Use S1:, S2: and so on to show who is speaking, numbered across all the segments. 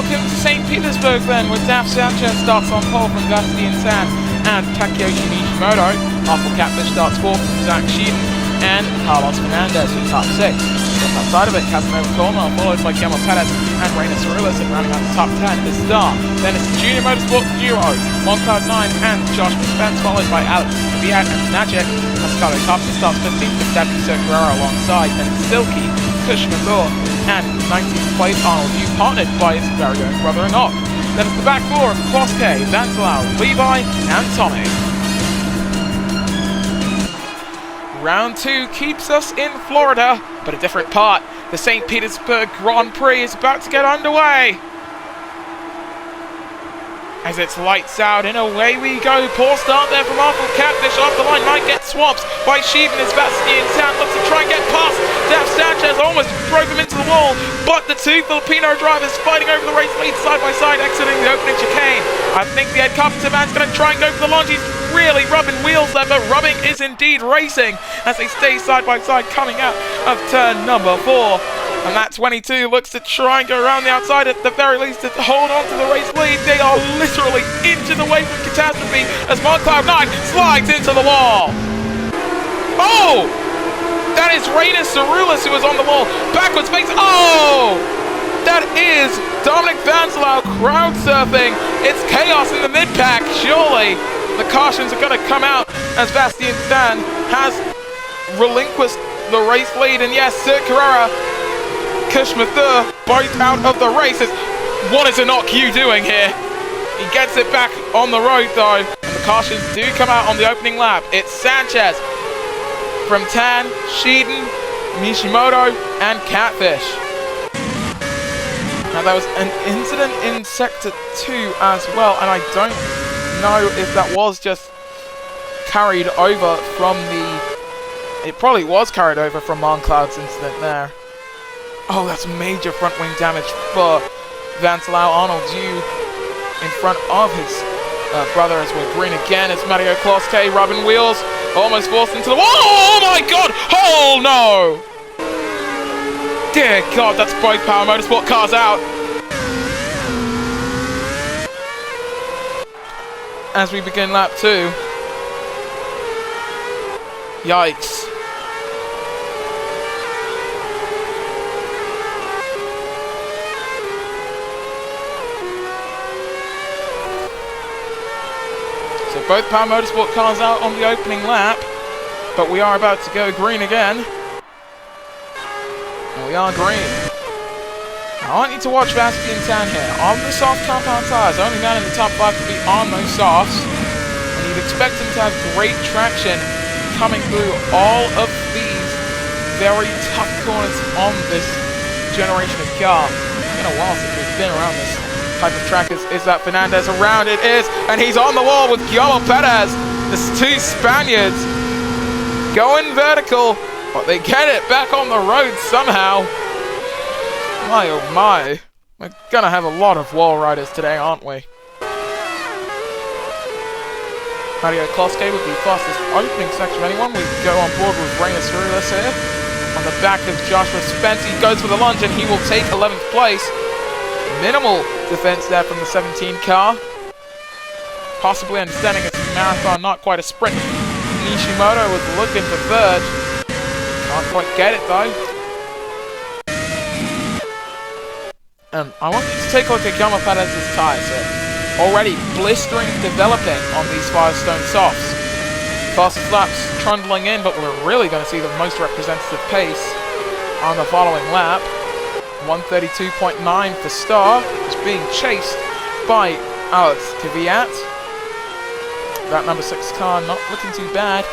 S1: welcome to St. Petersburg then, where Daf Sanchez starts on pole from Bastian San and Takeyoshi Nishimoto. Awful Catfish starts fourth from Zach Sheehan and Carlos Fernandez in top six. Just outside of it, Casanova Cornwell, followed by Guillermo Perez and Reina Cirulis, and rounding out the top 10 to start. Then it's Junior Motorsport Duo, Moncloud 9 and Josh Spence, followed by Alex Viat and Najek. Pascalo Thompson starts 15th with David Sercarrero alongside. Then it's Silky, Kushmathor, and 19th place Arnold Yu, partnered by his very own brother Enoch. Then it's the back four of Kloske, Vantalau, Levi, and Tommy. Round 2 keeps us in Florida, but a different part. The St. Petersburg Grand Prix is about to get underway. As it's lights out and away we go. Poor start there from Awful Catfish. Off the line might get swamped by Sheehan as Bastian San looks to try and get past Daf Sanchez. Almost drove him into the wall, but the two Filipino drivers fighting over the race lead side by side, exiting the opening chicane. I think the Ed Carpenter man's going to try and go for the launch. He's really rubbing wheels there, but rubbing is indeed racing as they stay side by side coming out of turn number 4. And that 22 looks to try and go around the outside at the very least to hold on to the race lead. They are literally inches away from catastrophe as Moncloud 9 slides into the wall. Oh! That is Reina Cirulis who is on the wall. Backwards face. Oh! That is Dominic Vantalau crowd surfing. It's chaos in the mid-pack, surely. The cautions are going to come out as Bastian San has relinquished the race lead. And yes, Sir Carrera, Kushmathur both out of the races. What is Enoch you doing here? He gets it back on the road though. And the cautions do come out on the opening lap. It's Sanchez from Tan, Sheehan, Nishimoto, and Catfish. Now there was an incident in Sector 2 as well, and I don't know if that was just carried over from the... It probably was carried over from Moncloud's incident there. Oh, that's major front wing damage for Vantalau. Arnold Yu in front of his brother as we're green again. It's Mario Kloske rubbing wheels, almost forced into the wall. Oh my god! Oh no! Dear god, that's both Power Motorsport cars out. As we begin lap 2. Yikes. So both Power Motorsport cars out on the opening lap, but we are about to go green again. And we are green. Now, I want you to watch Bastian San here. On the soft compound tyres, only man in the top 5 to be on those softs. And you'd expect him to have great traction coming through all of these very tough corners on this generation of car. It's been a while since we've been around this type of track. Is that Fernandez around? It is, and he's on the wall with Guillermo Perez. There's two Spaniards going vertical, but they get it back on the road somehow. My oh my, we're gonna have a lot of wall riders today, aren't we? Mario Kloske with the fastest opening section of anyone. We go on board with Reina Cirulis here. On the back of Joshua Spence, he goes for the lunge and he will take 11th place. Minimal defense there from the 17 car. Possibly understanding it's a marathon, not quite a sprint. Nishimoto was looking for third. Can't quite get it though. I want you to take a look at Guillermo Perez's tyres here. Already blistering, developing on these Firestone softs. Fastest laps trundling in, but we're really going to see the most representative pace on the following lap. 132.9 for Star, is being chased by Alex Kvyat. That number 6 car not looking too bad.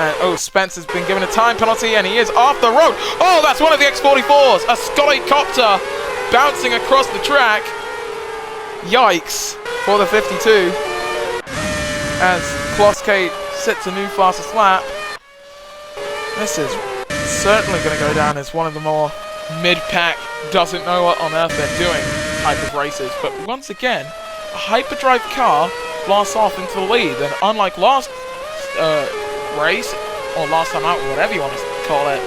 S1: And oh, Spence has been given a time penalty and he is off the road. Oh, that's one of the X44s, a Scotty Copter bouncing across the track. Yikes for the 52. As Kloske sets a new fastest lap. This is certainly going to go down as one of the more mid-pack, doesn't know what on earth they're doing type of races. But once again, a hyperdrive car blasts off into the lead. And unlike last race, or last time out, or whatever you want to call it,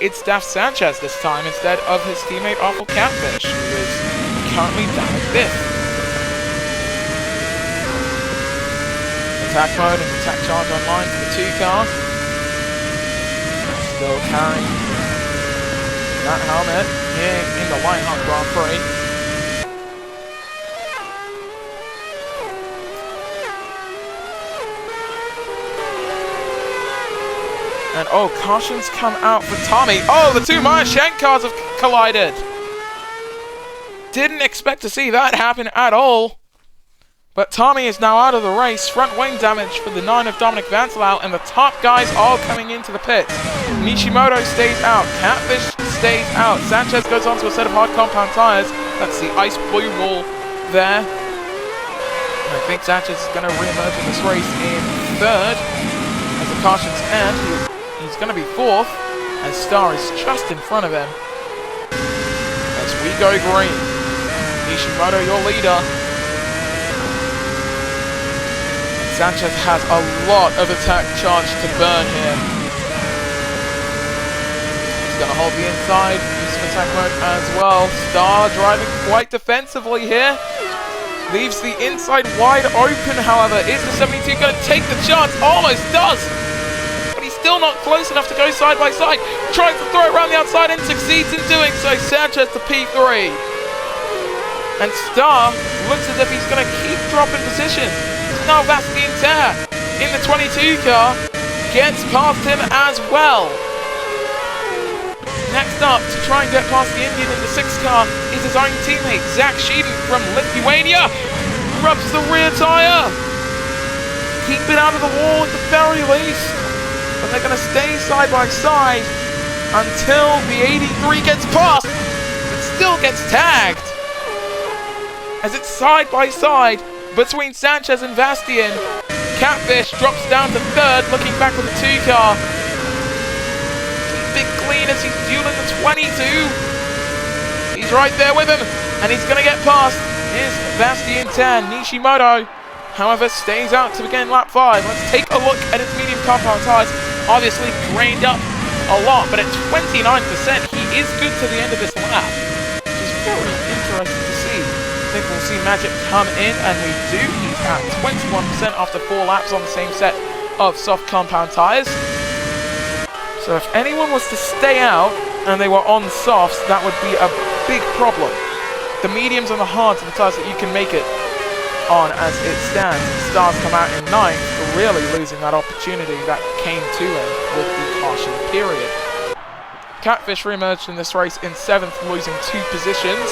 S1: it's Daf Sanchez this time instead of his teammate Awful Catfish, who is currently down in 5th. Attack mode and attack charge online for the 2 car. Still carrying that helmet here in the Lionheart Grand Prix. And oh, cautions come out for Tommy. Oh, the 2 Shank cars have collided. Didn't expect to see that happen at all. But Tommy is now out of the race. Front wing damage for the 9 of Dominic Vancelau, and the top guys all coming into the pits. Nishimoto stays out. Catfish stays out. Sanchez goes onto a set of hard compound tires. That's the ice blue wall there. And I think Sanchez is going to re-emerge in this race in 3rd as the cautions end. He's going to be 4th, and Star is just in front of him. As we go green. Nishimoto, your leader. Sanchez has a lot of attack charge to burn here. He's going to hold the inside, use some attack mode as well. Star driving quite defensively here. Leaves the inside wide open, however. Is the 72 going to take the chance? Almost does! Still not close enough to go side by side. Tries to throw it around the outside and succeeds in doing so. Sanchez to P3. And Star looks as if he's going to keep dropping positions. Now Bastien Terre in the 22 car gets past him as well. Next up to try and get past the Indian in the 6 car is his own teammate Zach Sheeden from Lithuania. Rubs the rear tyre. Keep it out of the wall at the very least. But they're going to stay side by side until the 83 gets past, but still gets tagged. As it's side by side between Sanchez and Bastien. Catfish drops down to 3rd, looking back with the 2 car. Big clean as he's dueling the 22. He's right there with him, and he's going to get past. Here's Bastien Terre. Nishimoto, however, stays out to begin lap 5. Let's take a look at his medium compound tyres. Obviously drained up a lot, but at 29%, he is good to the end of this lap, which is very interesting to see. I think we'll see Magic come in, and we do. He's at 21% after 4 laps on the same set of soft compound tyres. So if anyone was to stay out and they were on softs, that would be a big problem. The mediums and the hards are the tyres that you can make it on as it stands. Stars come out in 9th, really losing that opportunity that came to him with the caution period. Catfish re-emerged in this race in 7th, losing 2 positions.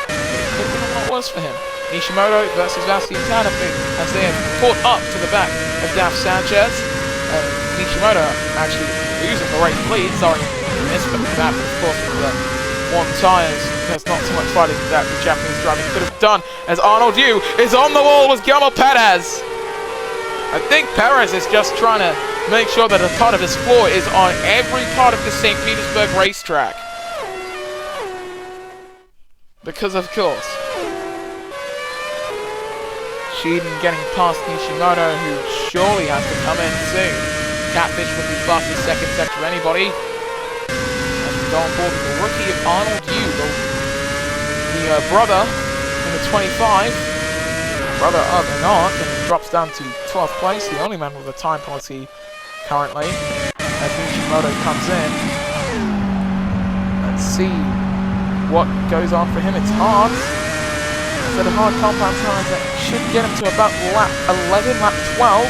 S1: It could have been a lot worse for him. Nishimoto versus Bastien Terre as they have caught up to the back of Daf Sanchez. Nishimoto actually losing the race lead. Sorry, missed that, of course, with the 1 tyres. There's not too much fighting that the Japanese driver could have done, as Arnold Yu is on the wall with Guillermo Perez. I think Perez is just trying to make sure that a part of his floor is on every part of the St. Petersburg racetrack. Because of course. Sheeden getting past Nishimoto, who surely has to come in soon. Catfish would be fastest second sector of anybody. As we go on board with the rookie of Arnold Yu, the brother in the 25, brother of Enoch, and drops down to 12th place, the only man with a time penalty currently, as Nishimoto comes in. Let's see what goes on for him. It's hard. So the hard compound tires that should get him to about lap 11, lap 12.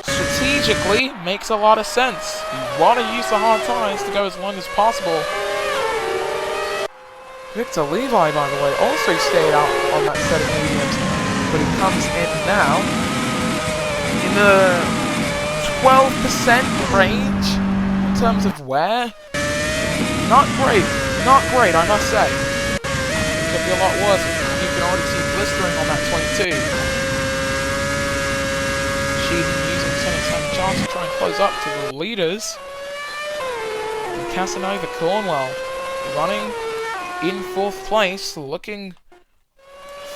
S1: Strategically, makes a lot of sense. You want to use the hard tires to go as long as possible. Victor Levi, by the way, also stayed out on that set of mediums, but he comes in now in the 12% range in terms of wear. Not great, I must say. Could be a lot worse. You can already see blistering on that 22. Sheeden using some chance to try and close up to the leaders. And Casanova Cornwell running in 4th place, looking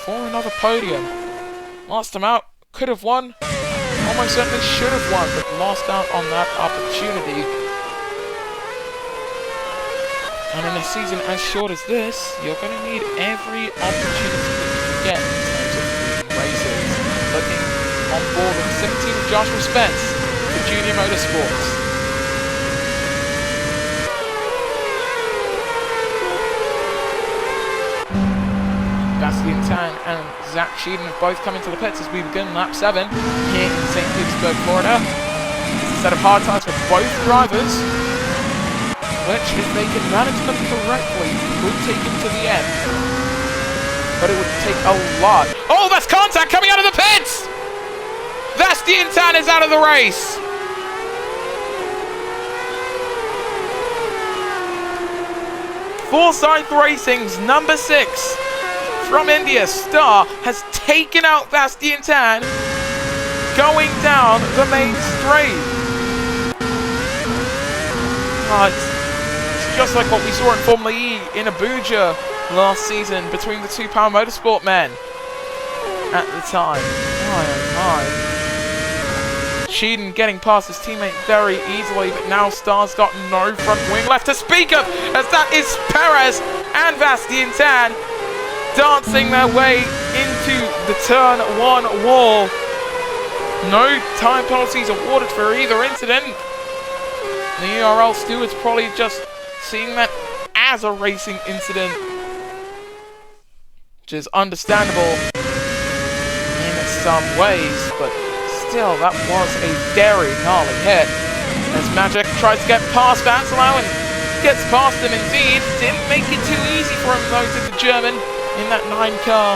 S1: for another podium. Lost him out, could have won, almost certainly should have won, but lost out on that opportunity. And in a season as short as this, you're going to need every opportunity that you can get in terms of winning races. Looking on board with 17 of Joshua Spence for Junior Motorsports. Bastian Tan and Zach Sheeden have both come into the pits as we begin lap 7 here in St. Petersburg, Florida. It's a set of hard tires for both drivers, which, if they can manage them correctly, would take them to the end. But it would take a lot. Oh, that's contact coming out of the pits! Bastian Tan is out of the race! Forsyth Racing's number 6 from India, Star, has taken out Bastian Tan going down the main straight. It's just like what we saw in Formula E in Abuja last season between the two Power Motorsport men at the time. Sheeden getting past his teammate very easily, but now Star's got no front wing left to speak of, as that is Perez and Bastian Tan dancing their way into the turn 1 wall. No time penalties awarded for either incident. The ERL stewards probably just seeing that as a racing incident, which is understandable in some ways, but still, that was a very gnarly hit. As Magic tries to get past Vancelau and gets past him indeed. Didn't make it too easy for him though, did the German in that 9 car.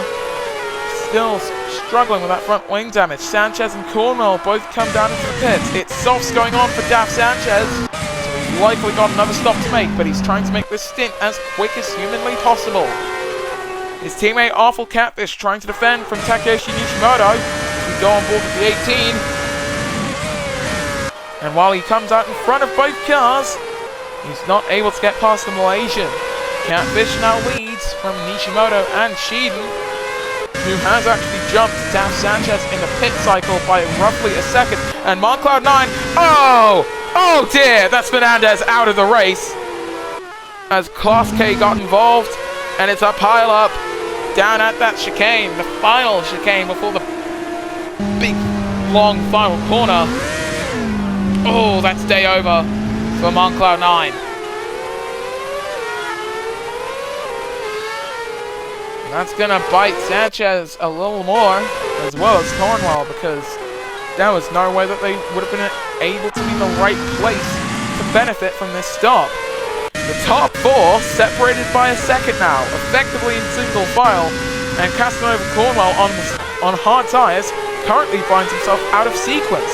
S1: Still struggling with that front wing damage. Sanchez and Cornwell both come down into the pits. It's softs going on for Daf Sanchez, so he's likely got another stop to make, but he's trying to make this stint as quick as humanly possible. His teammate Awful Catfish trying to defend from Takeyoshi Nishimoto as we go on board with the 18. And while he comes out in front of both cars, he's not able to get past the Malaysian. Catfish now leads from Nishimoto and Sheeden, who has actually jumped Daf Sanchez in the pit cycle by roughly a second. And Moncloud 9, oh dear, that's Fernandez out of the race as Class K got involved, and it's a pile up down at that chicane, the final chicane before the big long final corner. Oh, that's day over for Moncloud 9. That's going to bite Sanchez a little more, as well as Cornwell, because there was no way that they would have been able to be in the right place to benefit from this stop. The top 4 separated by a second now, effectively in single file, and Casanova Cornwell on hard tyres currently finds himself out of sequence.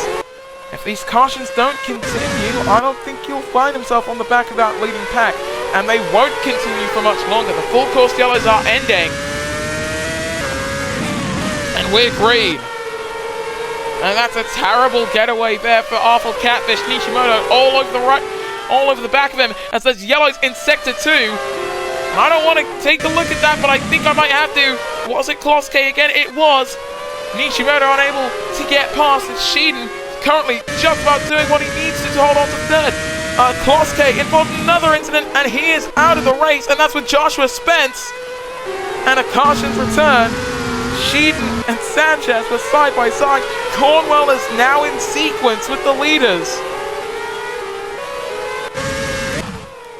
S1: If these cautions don't continue, I don't think he'll find himself on the back of that leading pack, and they won't continue for much longer. The full course yellows are ending, and we're green. And that's a terrible getaway there for Awful Catfish. Nishimoto all over the right, all over the back of him as there's yellows in sector 2. And I don't want to take a look at that, but I think I might have to. Was it Class K again? It was. Nishimoto unable to get past, and Sheeden currently just about doing what he needs to hold on to third. Class K involved in another incident, and he is out of the race, and that's with Joshua Spence. And a caution's return. Sheeden and Sanchez were side by side. Cornwell is now in sequence with the leaders.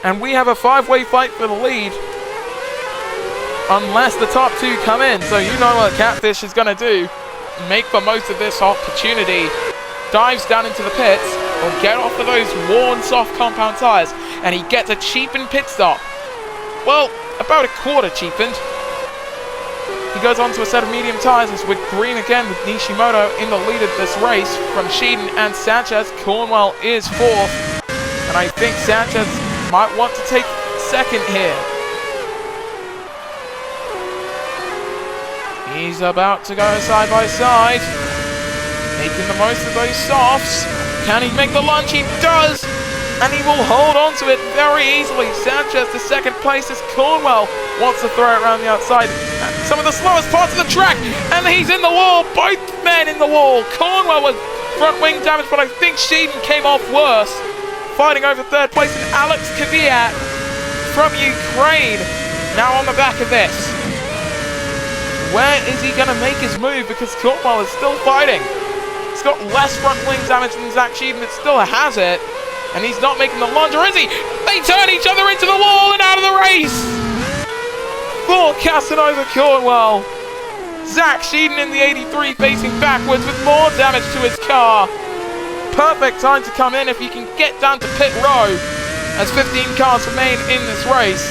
S1: And we have a 5-way fight for the lead, unless the top 2 come in. So you know what Catfish is going to do. Make the most of this opportunity. Dives down into the pits, or get off of those worn soft compound tyres, and he gets a cheapened pit stop. Well, about a quarter cheapened. He goes on to a set of medium tyres as we're green again with Nishimoto in the lead of this race from Sheeden and Sanchez. Cornwell is 4th, and I think Sanchez might want to take second here. He's about to go side by side, making the most of those softs. Can he make the lunge? He does! And he will hold on to it very easily. Sanchez to second place as Cornwell wants to throw it around the outside. Some of the slowest parts of the track, and he's in the wall. Both men in the wall. Cornwell with front wing damage, but I think Sheeden came off worse, fighting over third place, and Alex Kvyat from Ukraine, now on the back of this. Where is he going to make his move? Because Cornwell is still fighting. He's got less front wing damage than Zach Sheeden, but still has it. And he's not making the lunge, or is he? They turn each other into the wall and out of the race! For Casanova Cornwell. Zach Sheeden in the 83 facing backwards with more damage to his car. Perfect time to come in if you can get down to pit row, as 15 cars remain in this race.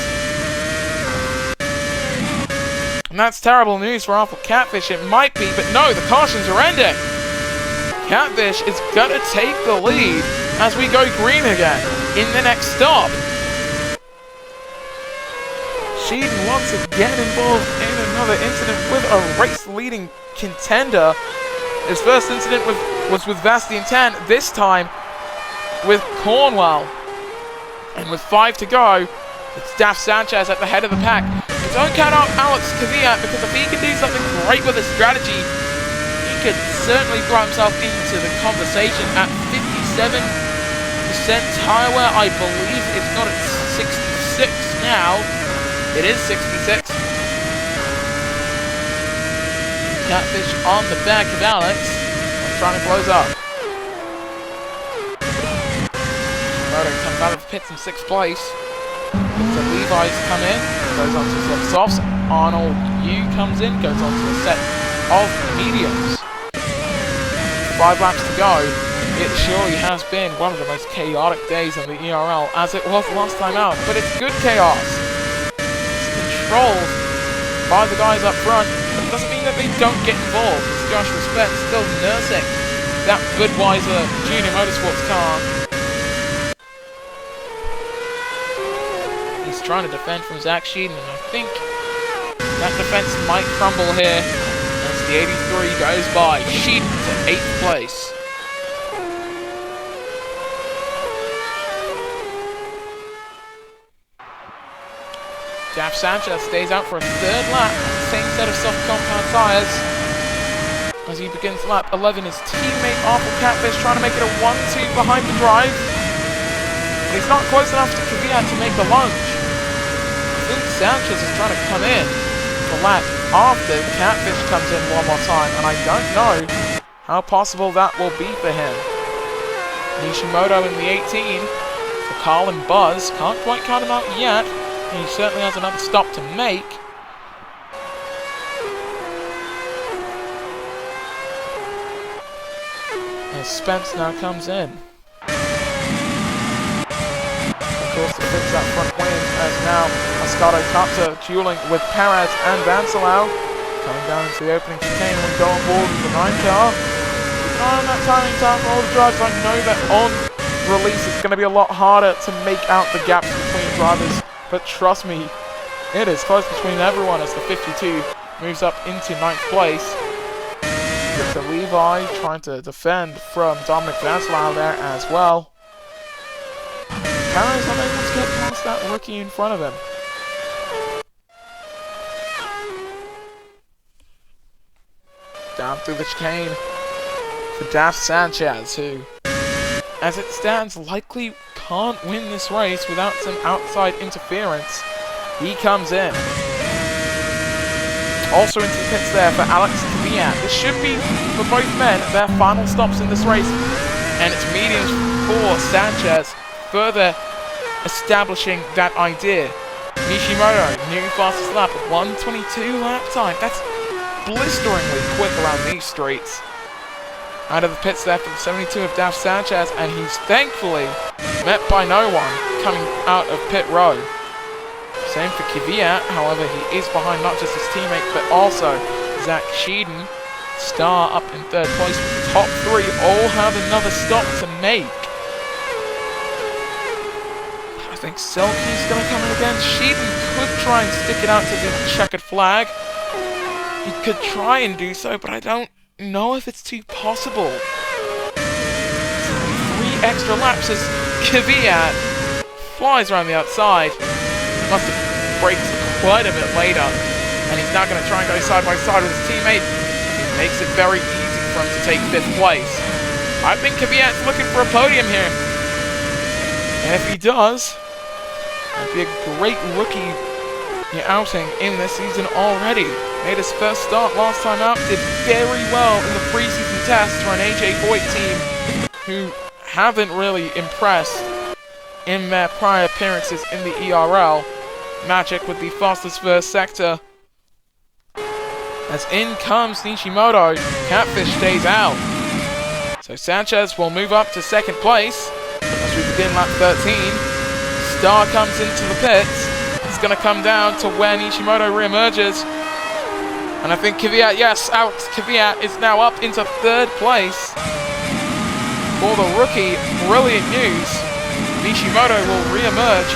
S1: And that's terrible news for Alpha Catfish. It might be, but no, the cautions are ending. Catfish is gonna take the lead as we go green again in the next stop. Sheeden once again involved in another incident with a race-leading contender. His first incident was with Bastien Tan, this time with Cornwell. And with 5 to go, it's Daf Sanchez at the head of the pack. But don't count out Alex Kvyat, because if he can do something great with his strategy, he could certainly throw himself into the conversation at 57% tire wear. I believe it's not at 66 now. It is 66. Catfish on the back of Alex, trying to close up. Moto comes out of the pits in 6th place. So Levi's come in, goes on to the softs. Arnold Yu comes in, goes on to a set of mediums. 5 laps to go. It surely has been one of the most chaotic days in the ERL, as it was last time out, but it's good chaos. It's controlled by the guys up front, but it doesn't mean that they don't get involved. It's Josh Respect still nursing that Budweiser Junior Motorsports car. He's trying to defend from Zach Sheeden, and I think that defense might crumble here as the 83 goes by. Sheeden to 8th place. Daf Sanchez stays out for a 3rd lap, same set of soft compound tyres. As he begins lap 11, his teammate Arthur Catfish trying to make it a 1-2 behind the drive. But he's not close enough to Kvyat to make the lunge. I think Sanchez is trying to come in the lap after Catfish comes in one more time, and I don't know how possible that will be for him. Nishimoto in the 18 for Carl and Buzz. Can't quite count him out yet. He certainly has another stop to make. As Spence now comes in. Of course, to fix that front wing, as now Moscato Capta dueling with Perez and Vancelau. Coming down into the opening chicane and go on board with the 9 car. Keep an eye on that timing time for all the drivers. I know that on release it's going to be a lot harder to make out the gaps between drivers. But trust me, it is close between everyone as the 52 moves up into 9th place. Victor Levi trying to defend from Dominic Vancelau there as well. Perez unable to get past that rookie in front of him. Down through the chicane for Daf Sanchez, who, as it stands, likely can't win this race without some outside interference. He comes in. Also into the pits there for Alex Kvyat. This should be, for both men, their final stops in this race. And it's mediums for Sanchez, further establishing that idea. Nishimoto, new fastest lap, 1:22 lap time. That's blisteringly quick around these streets. Out of the pits there for the 72 of Daf Sanchez, and he's thankfully met by no one coming out of pit row. Same for Kvyat, however, he is behind not just his teammate, but also Zach Sheeden. Star up in 3rd place with the top 3, all have another stop to make. I think Selke's going to come in again. Sheeden could try and stick it out to the checkered flag. He could try and do so, but I don't know if it's too possible. 3 extra laps as Kvyat flies around the outside. Must have braked quite a bit later, and he's now going to try and go side by side with his teammate. He makes it very easy for him to take 5th place. I think Kvyat's looking for a podium here, and if he does, Might be a great rookie outing in this season already. Made his first start last time out, did very well in the preseason tests for an AJ Foyt team who haven't really impressed in their prior appearances in the ERL. Magic with the fastest first sector. As in comes Nishimoto, Catfish stays out. So Sanchez will move up to second place as we begin lap 13. Star comes into the pits. It's going to come down to where Nishimoto re-emerges. And I think Kvyat, yes, out. Kvyat is now up into third place. For the rookie, brilliant news. Nishimoto will re-emerge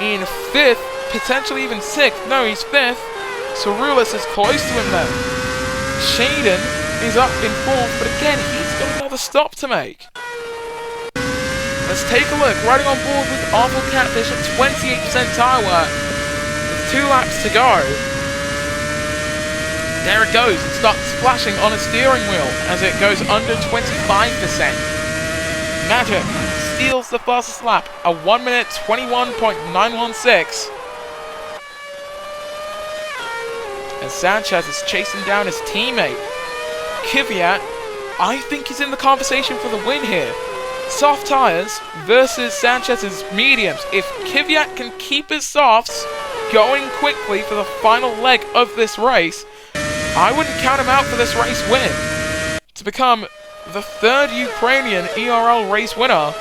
S1: in fifth, potentially even sixth. No, he's fifth. Cerulis is close to him though. Shaden is up in fourth, but again, he's got another stop to make. Let's take a look. Riding on board with Awful Catfish at 28% tyre wear. With 2 laps to go. There it goes. It starts flashing on a steering wheel as it goes under 25%. Magic steals the fastest lap, a 1 minute 21.916. And Sanchez is chasing down his teammate. Kvyat, I think he's in the conversation for the win here. Soft tyres versus Sanchez's mediums. If Kvyat can keep his softs going quickly for the final leg of this race, I wouldn't count him out for this race win. To become the third Ukrainian ERL race winner.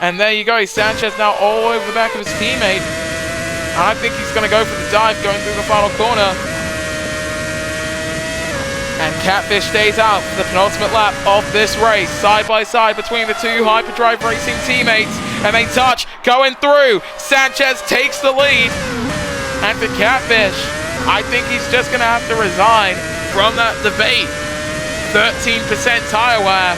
S1: And there you go, Sanchez now all over the back of his teammate. And I think he's going to go for the dive going through the final corner. And Catfish stays out for the penultimate lap of this race. Side by side between the two Hyperdrive Racing teammates. And they touch, going through. Sanchez takes the lead. And for Catfish, I think he's just going to have to resign from that debate. 13% tyre wear.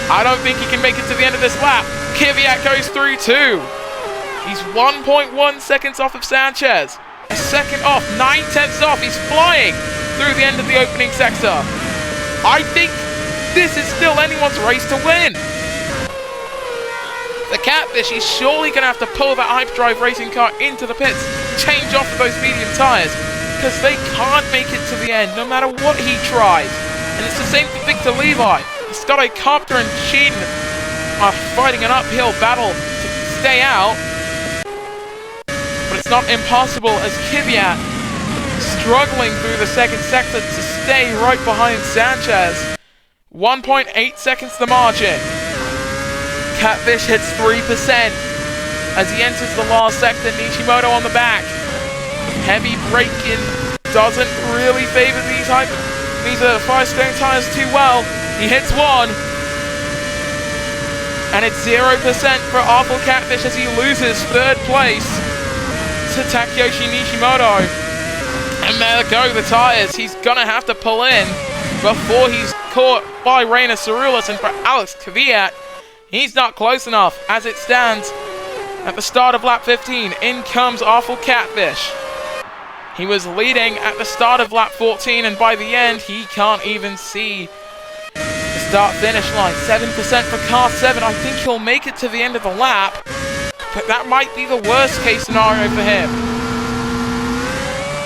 S1: I don't think he can make it to the end of this lap. Kvyat goes through too. He's 1.1 seconds off of Sanchez. A second off, 9/10 off. He's flying through the end of the opening sector. I think this is still anyone's race to win. The Catfish, he's surely going to have to pull that Hyperdrive Racing car into the pits, change off of those medium tyres, because they can't make it to the end no matter what he tries. And it's the same for Victor Levi. Scotto Copter and Sheen are fighting an uphill battle to stay out. But it's not impossible as Kvyat struggling through the second sector to stay right behind Sanchez. 1.8 seconds the margin. Catfish hits 3% as he enters the last sector. Nishimoto on the back. Heavy braking doesn't really favour these Firestone tyres too well. He hits one. And it's 0% for Awful Catfish as he loses third place to Takeyoshi Nishimoto. And there go the tyres. He's going to have to pull in before he's caught by Rainer Cerulis. And for Alex Kvyat, he's not close enough as it stands at the start of lap 15. In comes Awful Catfish. He was leading at the start of lap 14, and by the end, he can't even see the start-finish line. 7% for car 7. I think he'll make it to the end of the lap, but that might be the worst-case scenario for him.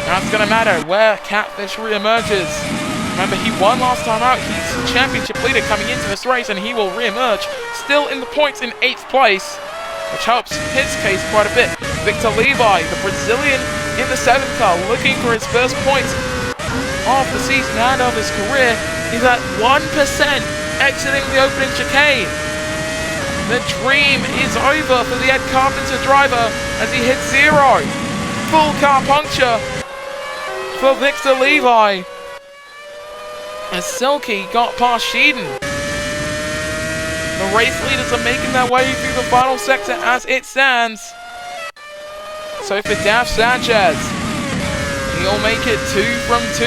S1: Now it's going to matter where Catfish re-emerges. Remember, he won last time out. He's the championship leader coming into this race, and he will re-emerge still in the points in 8th place, which helps his case quite a bit. Victor Levi, the Brazilian in the 7th car, looking for his first points of the season and of his career. He's at 1% exiting the opening chicane. The dream is over for the Ed Carpenter driver as he hits 0. Full car puncture for Victor Levi as Silky got past Sheeden. The race leaders are making their way through the final sector as it stands. So for Daf Sanchez, he'll make it 2 from 2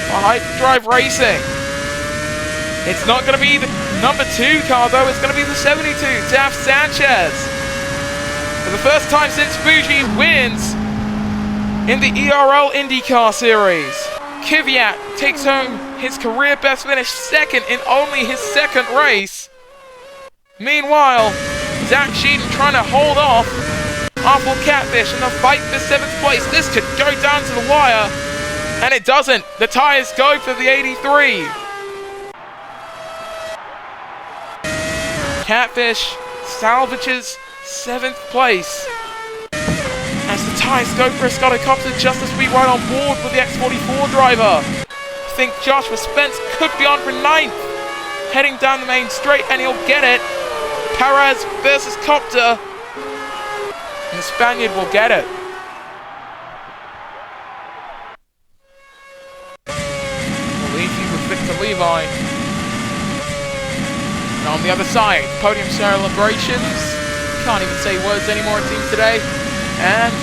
S1: for Hyperdrive Racing. It's not going to be the number 2 car though, it's going to be the 72, Daf Sanchez. For the first time since Fuji wins in the ERL IndyCar Series, Kvyat takes home his career best finish, second in only his second race. Meanwhile, Zach Sheeden trying to hold off Awful Catfish in the fight for 7th place. This could go down to the wire, and it doesn't. The tyres go for the 83. Catfish salvages 7th place as the tyres go for a Scotocopter just as we ride on board with the X44 driver. I think Joshua Spence could be on for 9th, heading down the main straight, and he'll get it. Perez versus Copter, and the Spaniard will get it. Levy with Victor Levi. And on the other side, podium celebrations. Can't even say words anymore, it seems today. And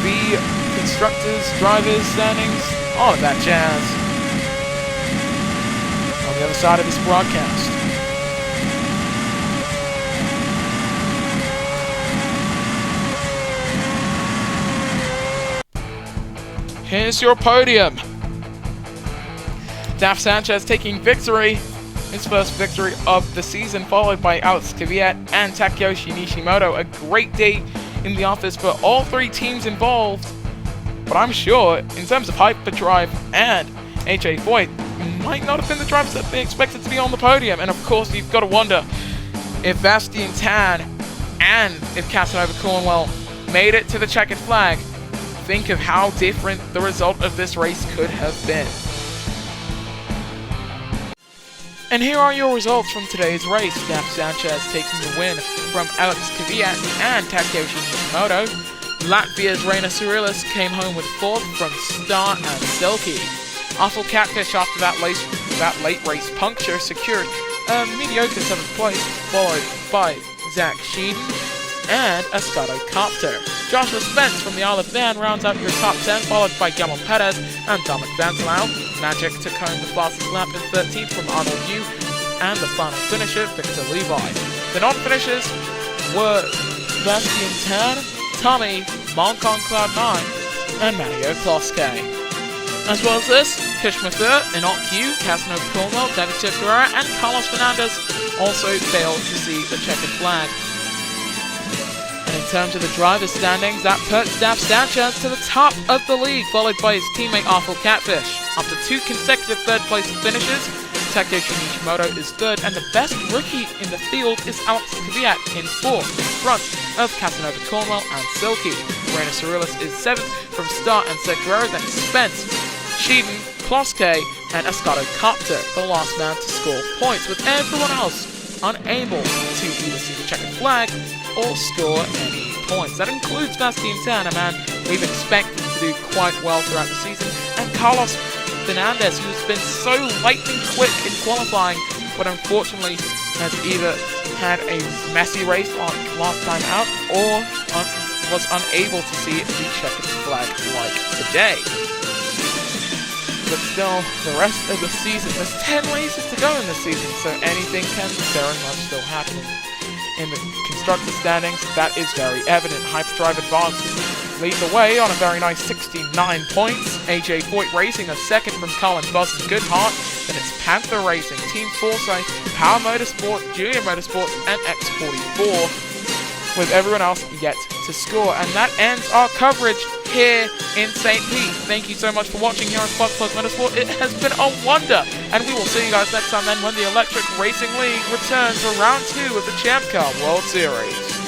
S1: the constructors, drivers, standings, all of that jazz. On the other side of this broadcast. Here's your podium. Daf Sanchez taking victory, his first victory of the season, followed by Alex Kvyat and Takeyoshi Nishimoto. A great day in the office for all 3 teams involved, but I'm sure in terms of hyperdrive and AJ Foyt might not have been the drivers that they expected to be on the podium. And of course, you've got to wonder if Bastian Tan and if Casanova Cornwell made it to the checkered flag. Think of how different the result of this race could have been. And here are your results from today's race. Daf Sanchez taking the win from Alex Kvyat and Takeyoshi Nishimoto. Latvia's Reina Surilis came home with 4th from Star and Silky. Awful Catfish, after that late race puncture, secured a mediocre 7th place, followed by Zach Sheeden and a Scotocopter. Joshua Spence from the Isle of Man rounds out your top 10, followed by Gamon Perez and Dominic Vantelau. Magic took home the fastest lap in 13th from Arnold Yu, and the final finisher, Victor Levi. The non-finishers were Sebastian Tan, Tommy, Monk on Cloud 9, and Mario Kloske. As well as this, Kish Mathur, Enoch Q, Casanova Cornwell, David Ferreira, and Carlos Fernandez also failed to see the checkered flag. In terms of the driver's standings, that puts Daf Sanchez to the top of the league, followed by his teammate Awful Catfish. After 2 consecutive 3rd place finishes, Takeyoshi Nishimoto is 3rd, and the best rookie in the field is Alex Kvyat in 4th, in front of Casanova Cornwell and Silky. Reina Surilis is 7th from Star and Seguro, then Spence, Sheeden, Kloske, and a Scotocopter, the last man to score points, with everyone else unable to either see the checkered flag or score any points. That includes Bastian Tan, a man we've expected to do quite well throughout the season, and Carlos Fernandez, who's been so lightning quick in qualifying, but unfortunately has either had a messy race last time out or was unable to see the checkered flag like today. But still, the rest of the season, there's 10 races to go in the season, so anything can very much still happen. In the constructor standings, that is very evident. Hyperdrive Advanced lead the way on a very nice 69 points. AJ Foyt Racing a 2nd from Colin Buzz and Goodhart. Then it's Panther Racing, Team Foresight, Power Motorsport, Junior Motorsport, and X44, with everyone else yet to score. And that ends our coverage here in St. Pete. Thank you so much for watching here on Spark Plug Motorsport. It has been a wonder, and we will see you guys next time then when the Electric Racing League returns for round 2 of the Champ Car World Series.